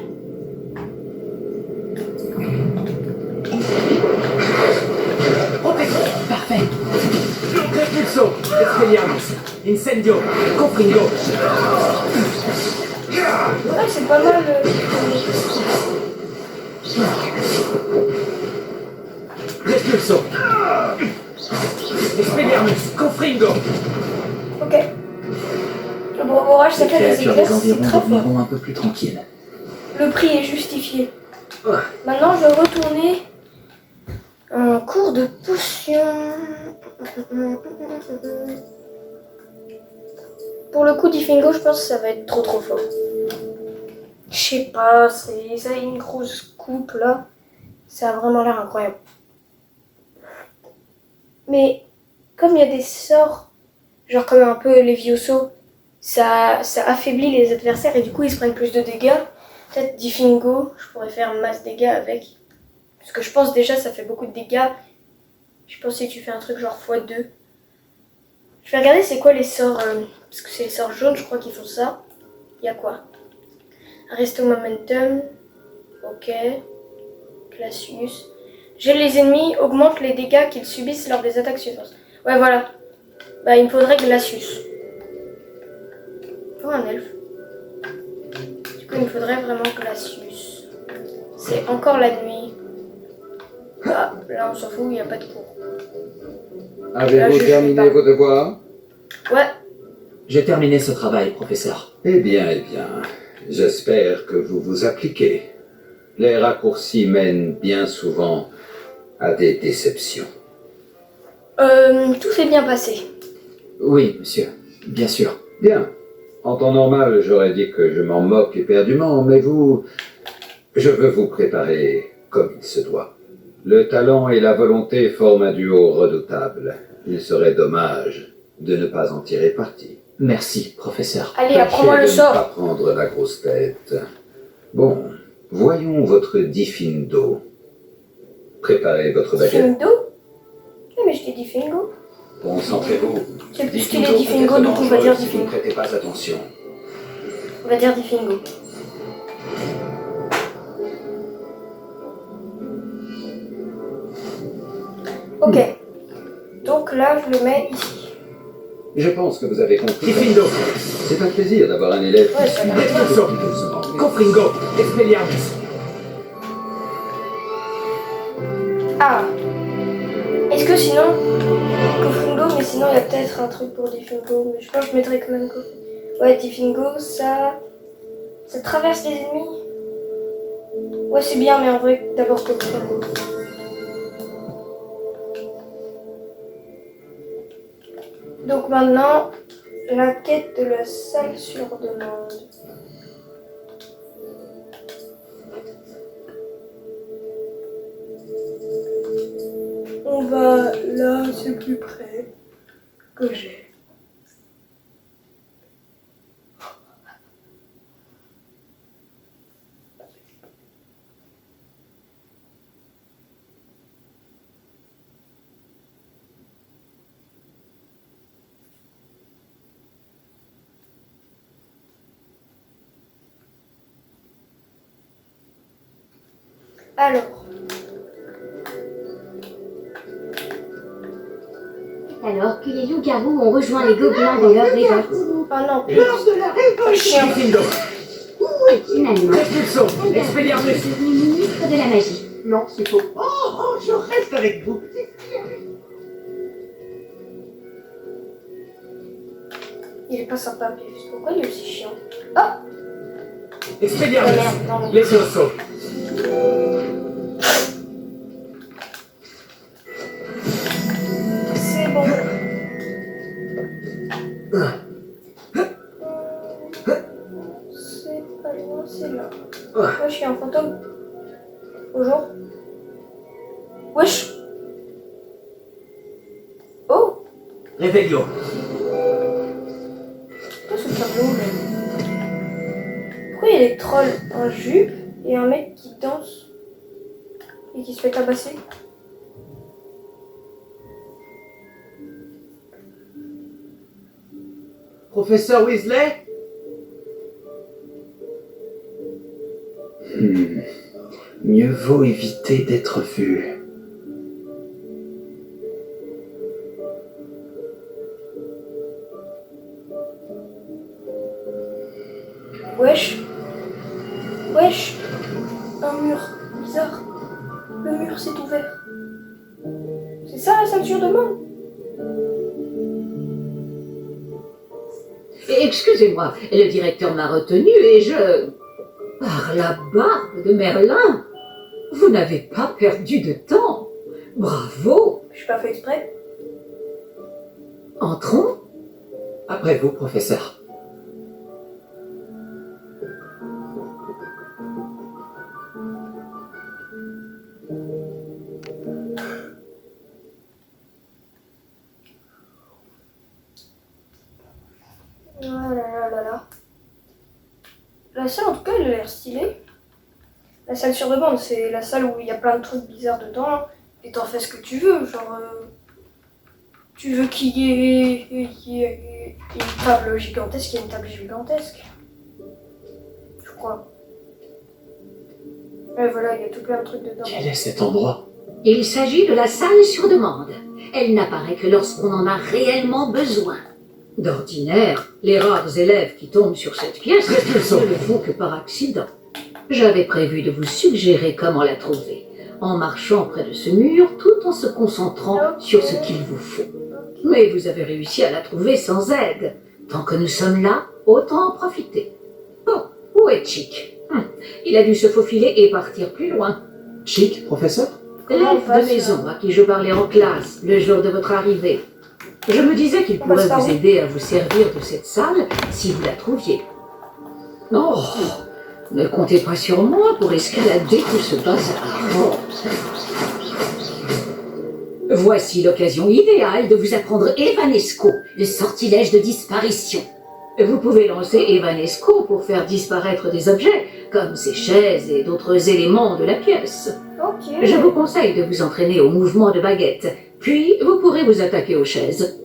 Parfait. Repulso, Expelliarmus, Incendio, Confringo. Ouais, c'est pas mal. Repulso. Expelliarmus, Confringo. Ok. Le breuvorage, ça Les fait des créatures éclairs, des c'est environs très fort. deviendront un peu plus tranquilles. Le prix est justifié. Maintenant, je vais retourner en cours de potion. pour le coup, Diffingo, je pense que ça va être trop fort. Je sais pas, ça a une grosse coupe là. Ça a vraiment l'air incroyable. Mais comme il y a des sorts, genre comme un peu Levioso, ça affaiblit les adversaires et du coup ils se prennent plus de dégâts. Peut-être Diffingo, je pourrais faire masse dégâts avec. Parce que je pense déjà ça fait beaucoup de dégâts. Je pense que si tu fais un truc genre x2. Je vais regarder c'est quoi les sorts, parce que c'est les sorts jaunes, je crois qu'ils font ça. Il y a quoi? Resto Momentum, ok. Glacius. Gèle les ennemis, augmente les dégâts qu'ils subissent lors des attaques suivantes. Ouais, voilà. Bah, il me faudrait Glacius. Oh, un elfe. Du coup, il me faudrait vraiment Glacius. C'est encore la nuit. Ah, là, on s'en fout, il n'y a pas de cours. Avez-vous terminé vos devoirs? Ouais. J'ai terminé ce travail, professeur. Eh bien, j'espère que vous vous appliquez. Les raccourcis mènent bien souvent à des déceptions. Tout s'est bien passé. Oui, monsieur. Bien sûr. Bien. En temps normal, j'aurais dit que je m'en moque éperdument, mais je veux vous préparer comme il se doit. Le talent et la volonté forment un duo redoutable. Il serait dommage de ne pas en tirer parti. Merci, professeur. Allez, apprends-moi le Ne pas sort. prendre la grosse tête. Bon, voyons votre Diffindo. Préparez votre baguette. Diffingo? Oui, mais je t'ai dit Diffingo. Concentrez-vous. C'est plus qu'il est Diffingo, donc on va dire si vous ne Diffingo. prêtez pas attention. On va dire Diffingo. Ok. Donc là, je le mets ici. Je pense que vous avez compris. Diffindo, C'est un plaisir d'avoir un élève Ouais, qui ça suit va. doucement. Confringo, Expelliarmus. Ah. Est-ce que sinon... Kofungo, mais sinon il y a peut-être un truc pour Diffingo. Mais je pense que je mettrais quand même Kofungo. Ouais, Diffingo, ça traverse les ennemis. Ouais, c'est bien, mais en vrai, d'abord Kofungo. Donc maintenant, la quête de la salle sur demande. On va là, c'est le plus près que j'ai. Alors que les loups-garous ont rejoint les gobelins de leur révolte, Ah non, Lors de la révolte. Chien. Diffindo, finalement, Expulso, elle est Expelliarmus. devenue ministre de la magie. Non, c'est faux. Oh, je reste avec vous. Il est pas sympa, Pépus. Pourquoi il est aussi chiant? Ah, Expelliarmus, merde, non. Levioso. C'est bon. C'est pas loin, c'est là. Moi, je suis un fantôme. Bonjour. Wesh. Oh, Revelio. pourquoi ce tableau là? Pourquoi il y a des trolls en jupe et un mec qui danse et qui se fait tabasser? Professeur Weasley? Mieux vaut éviter d'être vu. Wesh. Wesh. Un mur bizarre. Le mur s'est ouvert. C'est ça la ceinture de main? Excusez-moi, le directeur m'a retenu et je... Par la barbe de Merlin, vous n'avez pas perdu de temps. Bravo. Je suis pas fait exprès. Entrons. Après vous, professeur. La salle, en tout cas, elle a l'air stylée. La salle sur demande, c'est la salle où il y a plein de trucs bizarres dedans. Et t'en fais ce que tu veux. Genre, tu veux qu'il y ait une table gigantesque, il y a une table gigantesque. Je crois. Et voilà, il y a tout plein de trucs dedans. Quel est cet endroit? Il s'agit de la salle sur demande. Elle n'apparaît que lorsqu'on en a réellement besoin. D'ordinaire, les rares élèves qui tombent sur cette pièce ne le font que par accident. J'avais prévu de vous suggérer comment la trouver, en marchant près de ce mur tout en se concentrant sur ce qu'il vous faut. Mais vous avez réussi à la trouver sans aide. Tant que nous sommes là, autant en profiter. Bon, où est Chick? Il a dû se faufiler et partir plus loin. Chick, professeur? L'élève de maison à qui je parlais en classe le jour de votre arrivée. Je me disais qu'il pourrait vous aider à vous servir de cette salle si vous la trouviez. Oh, ne comptez pas sur moi pour escalader tout ce bazar. Voici l'occasion idéale de vous apprendre Evanesco, le sortilège de disparition. Vous pouvez lancer Evanesco pour faire disparaître des objets, comme ces chaises et d'autres éléments de la pièce. Ok. Je vous conseille de vous entraîner au mouvement de baguette, puis vous pourrez vous attaquer aux chaises.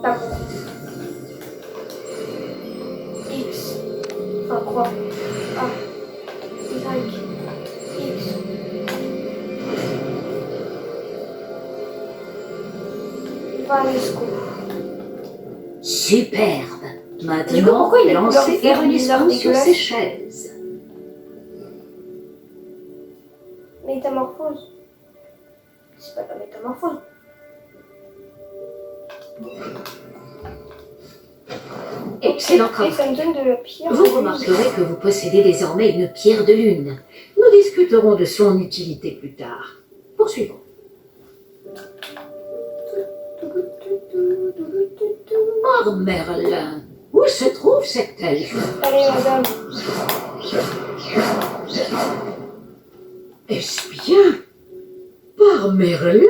D'accord. X. Enfin, quoi? A. Y. X. Vanesco. Superbe. Du coup, Maintenant, pourquoi il est lancez couleur vert bizarre Evanesco sur dégueulasse ces chaises. Métamorphose. C'est pas de la métamorphose. Excellent Et travail. ça me donne de la pierre. Vous remarquerez que vous possédez désormais une pierre de lune. Nous discuterons de son utilité plus tard. Poursuivons. Oh Merlin, où se trouve cette elfe? Allez, madame. Est-ce bien? Par Merlin,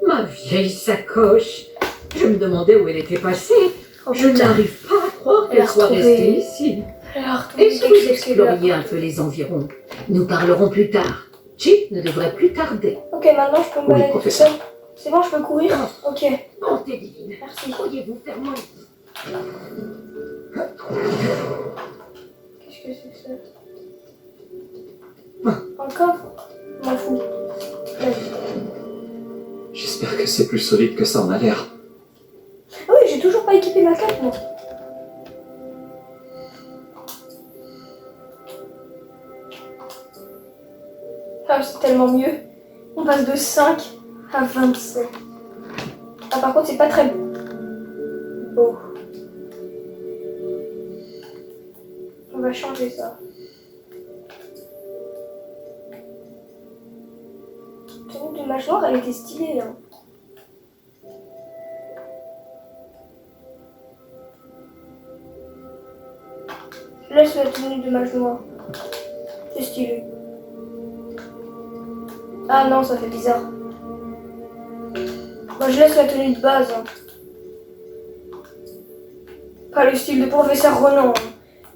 ma vieille sacoche. Je me demandais où elle était passée. Oh, Je putain. n'arrive pas à croire Elle a qu'elle soit retrouvé. restée ici. Elle a retrouvé Est-ce que quelque vous chose qui est là. exploriez un peu les environs? Nous parlerons plus tard. Chip ne devrait plus tarder. Ok, maintenant je peux me Oui, balader tout professeur. seul. C'est bon, je peux courir? Ok, Bonté divine. merci. Pourriez-vous faire moins? Qu'est-ce que c'est que ça? Un coffre? Je m'en fous. Vas-y. J'espère que c'est plus solide que ça en a l'air. Ah oui, j'ai toujours pas équipé ma cape, moi. Ah, c'est tellement mieux. On passe de 5 à 27. Ah, par contre, c'est pas très beau. On va changer ça. La tenue de mage noire, elle était stylée, hein. Je laisse la tenue de mage noire. C'est stylé. Ah non, ça fait bizarre. Moi, je laisse la tenue de base. Hein. Pas le style de professeur Ronan. Hein.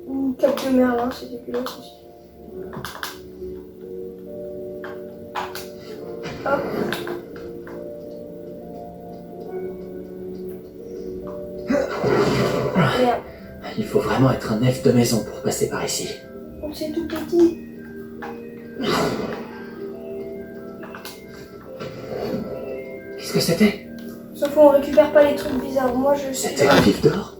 Ou cap de Merlin, c'est dégueulasse aussi. Hop. Merde. Il faut vraiment être un elfe de maison pour passer par ici. C'est tout petit. Qu'est-ce que c'était? Sauf qu'on récupère pas les trucs bizarres. Moi, je sais. C'était un vif d'or?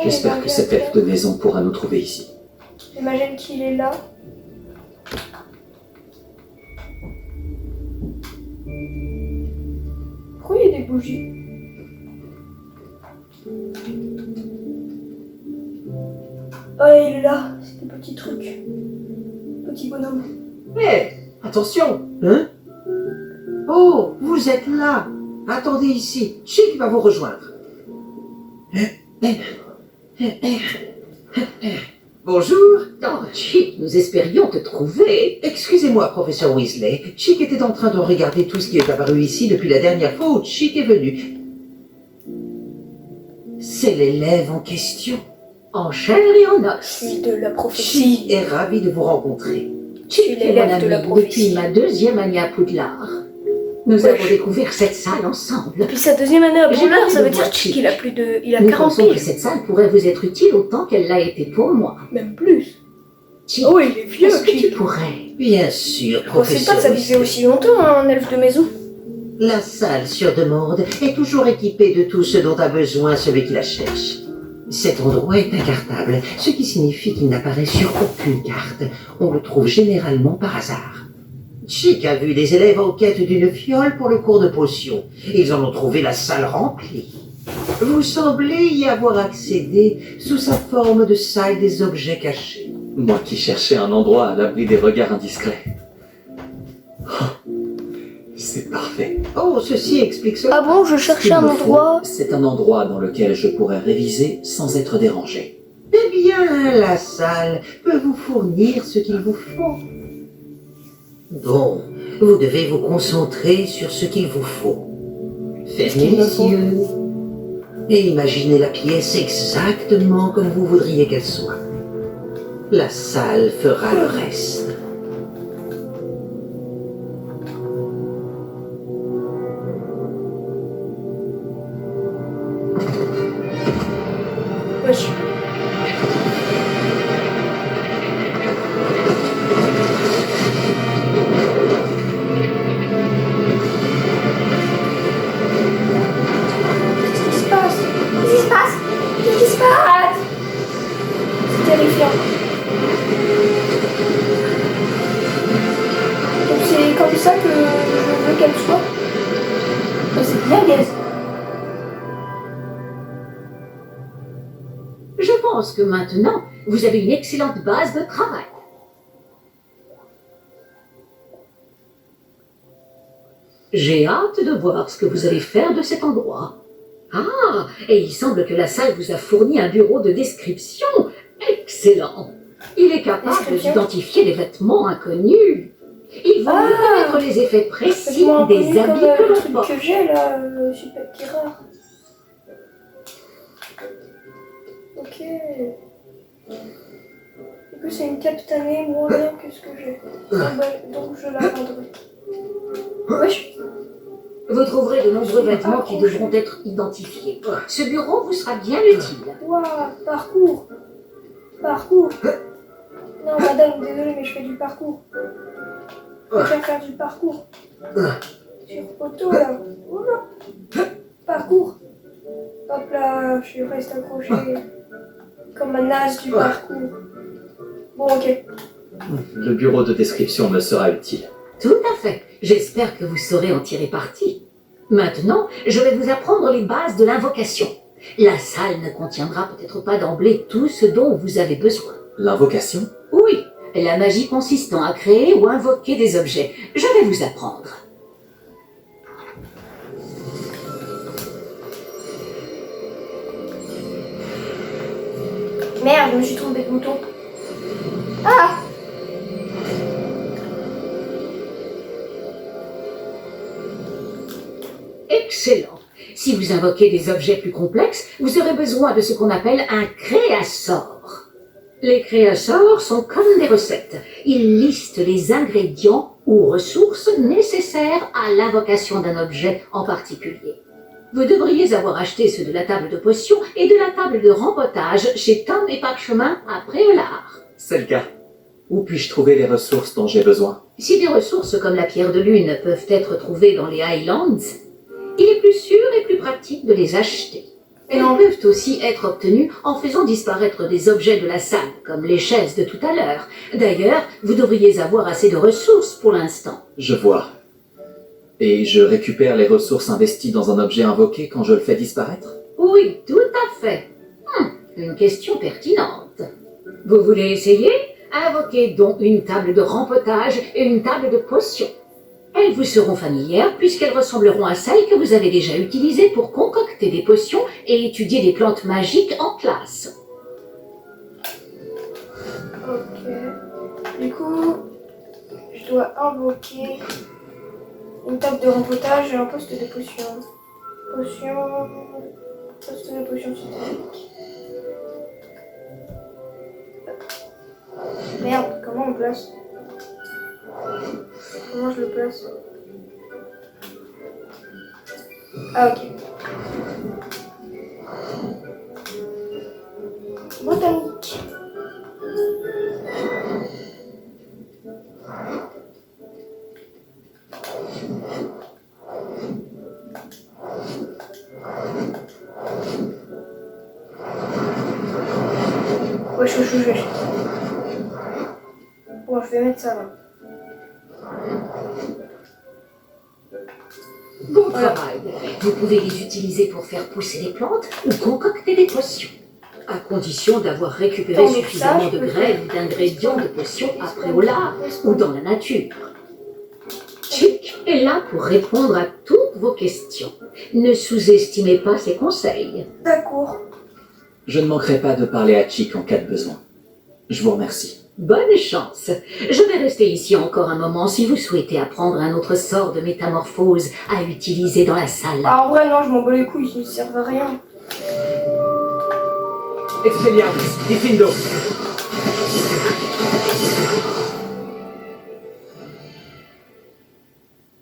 J'espère que cet elfe de maison pourra nous trouver ici. J'imagine qu'il est là. Pourquoi il y a des bougies? Oh, il est là. C'est des petits trucs. Petit bonhomme. Hé, attention, hein? Oh, vous êtes là. Attendez ici. Chick va vous rejoindre. Bonjour. Oh, Chip, nous espérions te trouver. Excusez-moi, professeur Weasley. Chick était en train de regarder tout ce qui est apparu ici depuis la dernière fois où Chick est venu. c'est l'élève en question, en chair et en Je os. suis de la prophétie. Chic est ravi de vous rencontrer. Je suis Chic est mon l'élève de la ami prophétie. depuis ma 2e année à Poudlard. Nous avons découvert cette salle ensemble. Depuis sa 2e année à J'ai Poudlard, envie ça de veut dire voir Chic. qu'il a plus de... Il a Nous 40 pensons piges. que cette salle pourrait vous être utile autant qu'elle l'a été pour moi. Même plus. Chic, Oh, il est vieux, est-ce que tu Chic. pourrais? Bien sûr, Je pensais professeur. pas que ça vivait aussi longtemps, hein, un elfe de maison. La salle sur demande est toujours équipée de tout ce dont a besoin celui qui la cherche. Cet endroit est incartable, ce qui signifie qu'il n'apparaît sur aucune carte. On le trouve généralement par hasard. Chic a vu des élèves en quête d'une fiole pour le cours de potions. Ils en ont trouvé la salle remplie. Vous semblez y avoir accédé sous sa forme de salle des objets cachés. Moi qui cherchais un endroit à l'abri des regards indiscrets. Oh, c'est parfait. Oh, ceci explique cela. Ah bon, je Ce qu'il cherchais un me faut, endroit... c'est un endroit dans lequel je pourrais réviser sans être dérangé. Eh bien, la salle peut vous fournir ce qu'il vous faut. Bon, vous devez vous concentrer sur ce qu'il vous faut. Fermez qu'il me les faut yeux et imaginez la pièce exactement comme vous voudriez qu'elle soit. La salle fera le reste. Wesh. Qu'est-ce qui se passe? Qu'est-ce qui se passe? Qu'est-ce qui se passe? C'est terrifiant. Donc c'est comme ça que je veux qu'elle soit. Mais c'est bien gaze. Je pense que maintenant, vous avez une excellente base de travail. J'ai hâte de voir ce que vous allez faire de cet endroit. Ah, et il semble que la salle vous a fourni un bureau de description. Excellent. Il est capable Description. d'identifier les vêtements inconnus. Il va vous connaître les effets précis Vêtements des inconnus habits comme que le l'on truc porte. que j'ai là, super petit rare. Ok. Du coup, c'est une capitanée moins bien que ce que j'ai. Donc je la vendrai. Wesh. Vous trouverez de nombreux vêtements qui devront être identifiés. Ce bureau vous sera bien utile. Ouah, parcours. Parcours. Non, madame, désolée, mais je fais du parcours. Je préfère faire du parcours. Sur poteau, là. Oula. Parcours. Hop là, je reste accroché. Comme un as du parcours. Bon, ok. Le bureau de description me sera utile. Tout à fait. J'espère que vous saurez en tirer parti. Maintenant, je vais vous apprendre les bases de l'invocation. La salle ne contiendra peut-être pas d'emblée tout ce dont vous avez besoin. L'invocation? Oui, la magie consistant à créer ou invoquer des objets. Je vais vous apprendre. Merde, je me suis trompé de bouton. Ah! Excellent. Si vous invoquez des objets plus complexes, vous aurez besoin de ce qu'on appelle un créasort. Les créasors sont comme des recettes. Ils listent les ingrédients ou ressources nécessaires à l'invocation d'un objet en particulier. Vous devriez avoir acheté ceux de la table de potions et de la table de rempotage chez Tom et Parchemin à Préolard. C'est le cas. Où puis-je trouver les ressources dont j'ai besoin? Si des ressources comme la pierre de lune peuvent être trouvées dans les Highlands, il est plus sûr et plus pratique de les acheter. Elles peuvent aussi être obtenues en faisant disparaître des objets de la salle, comme les chaises de tout à l'heure. D'ailleurs, vous devriez avoir assez de ressources pour l'instant. Je vois. Et je récupère les ressources investies dans un objet invoqué quand je le fais disparaître? Oui, tout à fait. Une question pertinente. Vous voulez essayer? Invoquez donc une table de rempotage et une table de potions. Elles vous seront familières puisqu'elles ressembleront à celles que vous avez déjà utilisées pour concocter des potions et étudier des plantes magiques en classe. Ok. Du coup, je dois invoquer une table de rempotage et un poste de potions. Potions. Ça, c'est une potion synthétique. Merde, comment on place? Comment je le place? Ah, ok. Botanique. Wesh. Bon, je vais mettre ça là. Bon travail. Vous pouvez les utiliser pour faire pousser les plantes ou concocter des potions. À condition d'avoir récupéré Attends, mais suffisamment ça, je de peux graines ou d'ingrédients de potions après au lard ou dans la nature. Chick est là pour répondre à toutes vos questions. Ne sous-estimez pas ses conseils. D'accord. Je ne manquerai pas de parler à Chick en cas de besoin. Je vous remercie. Bonne chance. Je vais rester ici encore un moment si vous souhaitez apprendre un autre sort de métamorphose à utiliser dans la salle. Ah, en vrai, non, je m'en bats les couilles, ils ne servent à rien. Expelliarmus, Diffindo.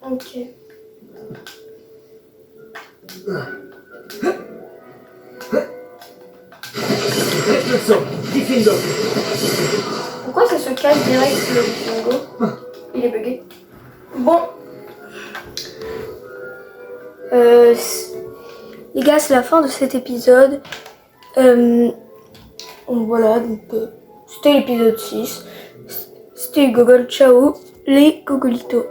Ok. Expulso, Diffindo. Pourquoi ça se casse direct le bingo? Il est bugué. Bon. Les gars, c'est la fin de cet épisode. Voilà, donc c'était l'épisode 6. C'était Gogol. Ciao, les Gogolitos.